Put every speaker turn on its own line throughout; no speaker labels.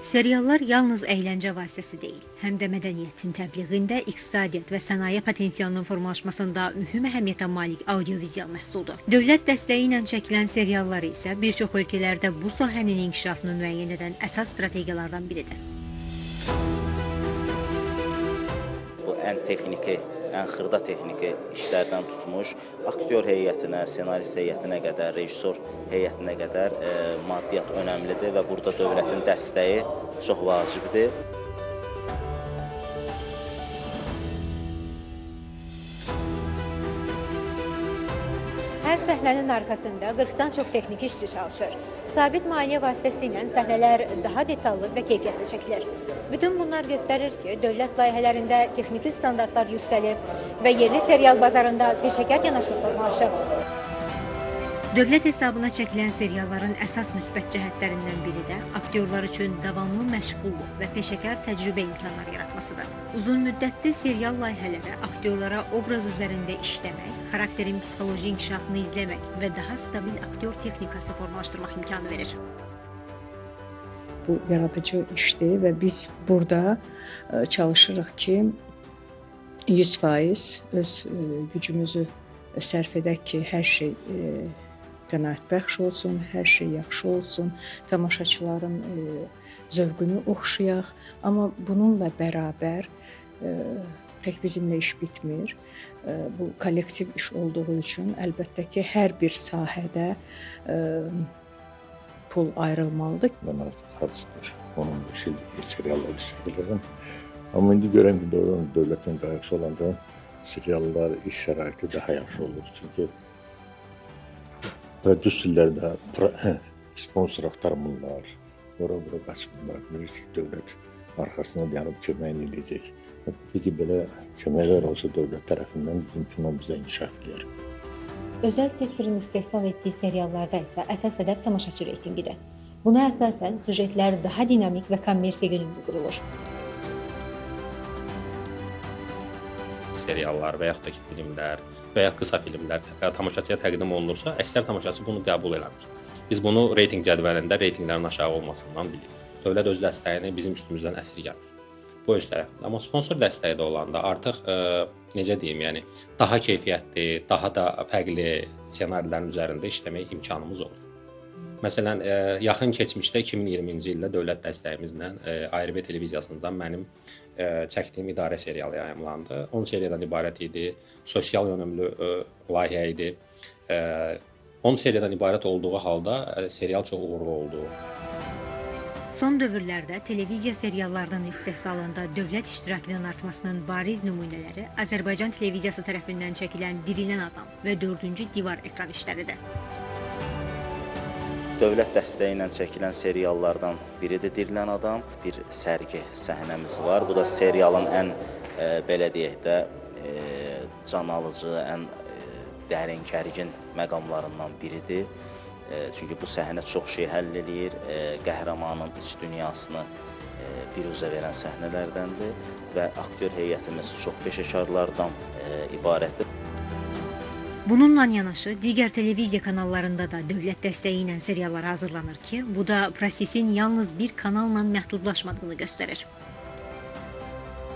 Seriallar yalnız əyləncə vasitəsi deyil, həm də mədəniyyətin təbliğində, iqtisadiyyat və sənaye potensialının formalaşmasında mühüm əhəmiyyətə malik audiovizual məhsuldur. Dövlət dəstəyi ilə çəkilən seriallar isə bir çox ölkələrdə bu sahənin inkişafını müəyyən edən əsas strategiyalardan biridir.
Bu ən texniki, ən xırda texniki işlərdən tutmuş, aktyor heyətinə, senarist heyətinə qədər, rejissor heyətinə qədər maddiyyat önəmlidir və burada dövlətin dəstəyi çox vacibdir.
Hər səhnənin arxasında 40-dan çox texniki işçi çalışır. Sabit maliyyə vasitəsilə səhnələr daha detallı və keyfiyyətli çəkilir. Bütün bunlar göstərir ki, dövlət layihələrində texniki standartlar yüksəlib və yerli serial bazarında peşəkar yanaşma formalaşıb. Dövlət hesabına çəkilən serialların əsas müsbət cəhətlərindən biri də aktyorlar üçün davamlı məşğulluq və peşəkar təcrübə imkanları yaratmasıdır. Uzun müddətli serial layihələri aktyorlara obraz üzərində işləmək, xarakterin psixoloji inkişafını izləmək və daha stabil aktyor texnikası formalaşdırmaq imkanı verir.
Bu yaradıcı işdir və biz burada çalışırıq ki, 100% öz gücümüzü sərf edək ki, hər şey qənaətbəxş olsun, hər şey yaxşı olsun, tamaşaçıların zövqünü oxşayaq. Amma bununla bərabər tək bizimlə iş bitmir. Bu kollektiv iş olduğu üçün əlbəttə ki, hər bir sahədə pul ayrılmalıdır.
Ben artık harcıdır. 10-15 ildir seriallar işləyirəm. Amma indi görəm ki, dövlətin qayğısı olanda seriallar, iş şəraiti daha yaxşı olur. Çünki prodüserlər də sponsor axtarmırlar, ora-bura qaçmırlar. Bilir ki, dövlət arxasına dayanıb köməyini eləyəcək. Peki belə köməklər olsa dövlət tərəfindən bizim kino bizə inkişaf edir.
Özəl sektorun istehsal etdiyi seriallarda isə əsas hədəf tamaşaçı reytingidir. Buna əsasən süjetlər daha dinamik və kommersiya yönümlü qurulur.
Seriallar və yaxud da ki, filmlər və ya qısa filmlər tamaşaçıya təqdim olunursa, əksər tamaşaçı bunu qəbul eləmir. Biz bunu reytinq cədvəlində reytinqlərin aşağı olmasından bilirik. Dövlət öz dəstəyini bizim üstümüzdən əsirgəmir. Bu öz tərəfində. Amma sponsor dəstəyi də olanda artıq necə deyim, yəni daha keyfiyyətli, daha da fərqli ssenarilərin üzərində işləmək imkanımız olur. Məsələn, yaxın keçmişdə 2020-ci ildə dövlət dəstəyimizlə ARV televiziyasından mənim çəkdiyim idarə serialı yayımlandı. 10 seriyadan ibarət idi, sosial yönümlü layihə idi. 10 seriyadan ibarət olduğu halda serial çox uğurlu oldu.
Son dövrlərdə televiziya seriallarının istehsalında dövlət iştirakının artmasının bariz nümunələri Azərbaycan televiziyası tərəfindən çəkilən Dirilən Adam və 4-cü Divar ekran işləridir.
Dövlət dəstəyi ilə çəkilən seriallardan biridir Dirilən Adam. Bir sərgi səhnəmiz var. Bu da serialın ən, belə deyək də, can alıcı, ən dərin, gərgin məqamlarından biridir. Çünki bu səhnə çox şey həll eləyir, qəhrəmanın iç dünyasını biruzə verən səhnələrdəndir və aktyor heyətimiz çox peşəkarlardan ibarətdir.
Bununla yanaşı, digər televiziya kanallarında da dövlət dəstəyi ilə seriallar hazırlanır ki, bu da prosesin yalnız bir kanalla məhdudlaşmadığını göstərir.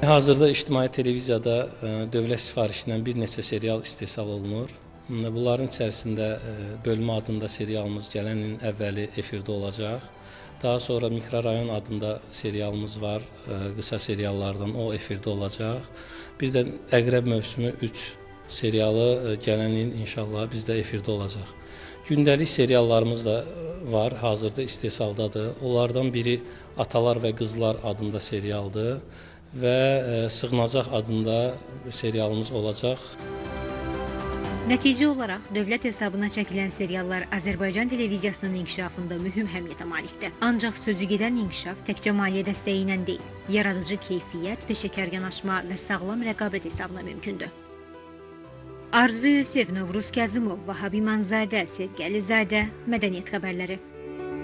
Hazırda ictimai televiziyada dövlət sifarişindən bir neçə serial istehsal olunur. Bunların içərisində Bölmə adında serialımız gələn ilin əvvəli efirdə olacaq. Daha sonra Mikrorayon adında serialımız var, qısa seriallardan o efirdə olacaq. Bir də Əqrəb mövsümü 3 serialı gələn il inşallah bizdə efirdə olacaq. Gündəlik seriallarımız da var, hazırda istehsaldadır. Onlardan biri Atalar və Qızlar adında serialdır və Sığınacaq adında serialımız olacaq.
Nəticə olaraq dövlət hesabına çəkilən seriallar Azərbaycan televiziyasının inkişafında mühüm əhəmiyyətə malikdir. Ancaq sözü gedən inkişaf təkcə maliyyə dəstəyi ilə deyil, yaradıcı keyfiyyət, peşəkar yanaşma və sağlam rəqabət hesabına mümkündür. Arzu Yusif, Novruz Kazımov, Vahabi Manzadə, Sevgi Əlizadə, Mədəniyyət xəbərləri.